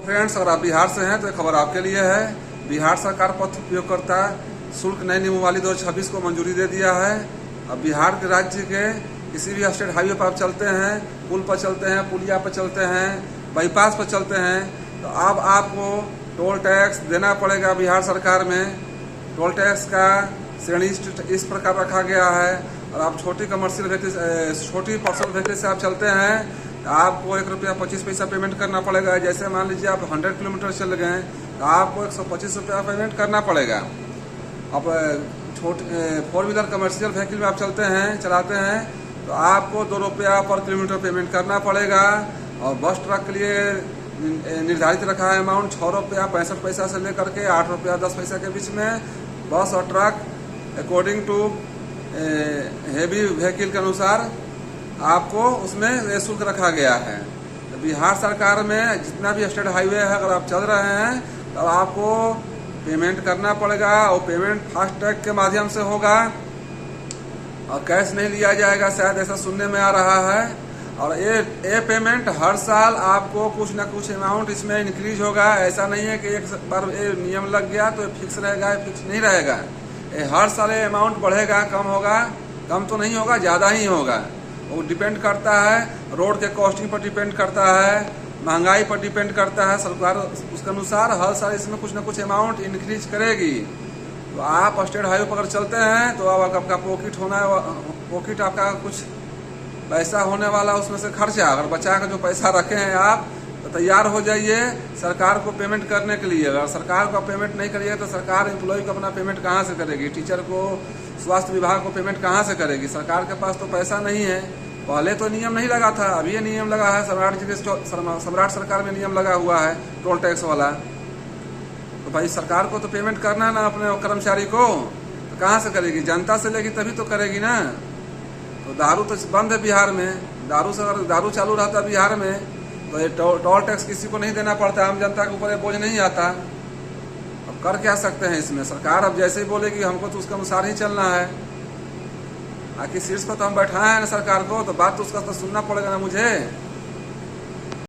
Friends, अगर आप बिहार से हैं तो ये खबर आपके लिए है। बिहार सरकार पथ उपयोगकर्ता शुल्क नई नियमावली 2026 को मंजूरी दे दिया है। अब बिहार के राज्य के किसी भी स्टेट हाईवे पर आप चलते हैं, पुल पर चलते हैं, पुलिया पर चलते हैं, बाईपास पर चलते हैं, तो अब आपको टोल टैक्स देना पड़ेगा। बिहार सरकार में टोल टैक्स का श्रेणी इस प्रकार रखा गया है। और आप छोटी कमर्शियल व्हीकल, छोटी पर्सनल व्हीकल से आप चलते हैं तो आपको ₹1.25 पेमेंट करना पड़ेगा। जैसे मान लीजिए आप 100 किलोमीटर चल गए तो आपको ₹125 पेमेंट करना पड़ेगा। अब छोटे 4 व्हीलर कमर्शियल व्हीकल में आप चलाते हैं तो आपको ₹2 पर किलोमीटर पेमेंट करना पड़ेगा। और बस ट्रक के लिए निर्धारित रखा है अमाउंट ₹6.65 से लेकर के ₹8.10 के बीच में। बस और truck according to heavy vehicle के अनुसार आपको उसमें शुल्क रखा गया है। तो बिहार सरकार में जितना भी स्टेट हाईवे है, अगर आप चल रहे हैं तो आपको पेमेंट करना पड़ेगा। और पेमेंट फास्टैग के माध्यम से होगा और कैश नहीं लिया जाएगा, शायद ऐसा सुनने में आ रहा है। और ये पेमेंट हर साल आपको कुछ ना कुछ अमाउंट इसमें इंक्रीज होगा। ऐसा नहीं है कि एक बार ये नियम लग गया तो फिक्स रहेगा, फिक्स नहीं रहेगा। ये हर साल ये अमाउंट बढ़ेगा, कम होगा, कम तो नहीं होगा, ज़्यादा ही होगा। वो डिपेंड करता है रोड के कॉस्टिंग पर, डिपेंड करता है महंगाई पर, डिपेंड करता है। सरकार उसके अनुसार हर साल इसमें कुछ ना कुछ अमाउंट इंक्रीज करेगी। तो आप स्टेट हाईवे पर अगर चलते हैं तो अब आपका पॉकेट आपका कुछ पैसा होने वाला, उसमें से खर्चा अगर बचा कर जो पैसा रखे हैं आप, तो तैयार हो जाइए सरकार को पेमेंट करने के लिए। अगर सरकार को पेमेंट नहीं करिए तो सरकार एम्प्लॉय को अपना पेमेंट कहाँ से करेगी? टीचर को, स्वास्थ्य विभाग को पेमेंट कहाँ से करेगी? सरकार के पास तो पैसा नहीं है। पहले तो नियम नहीं लगा था, अभी ये नियम लगा है। सम्राट सरकार में नियम लगा हुआ है टोल टैक्स वाला। तो भाई सरकार को तो पेमेंट करना है ना अपने कर्मचारी को, तो कहाँ से करेगी? जनता से लेगी तभी तो करेगी ना। तो दारू तो बंद है बिहार में। दारू से अगर दारू चालू रहता बिहार में तो ये टोल टैक्स किसी को नहीं देना पड़ता, आम जनता के ऊपर ये बोझ नहीं आता। अब कर क्या सकते हैं इसमें? सरकार अब जैसे ही बोलेगी हमको तो उसके अनुसार ही चलना है। आखिर शीर्ष पर तो हम बैठाए हैं ना सरकार को, तो बात तो उसका तो सुनना पड़ेगा ना मुझे।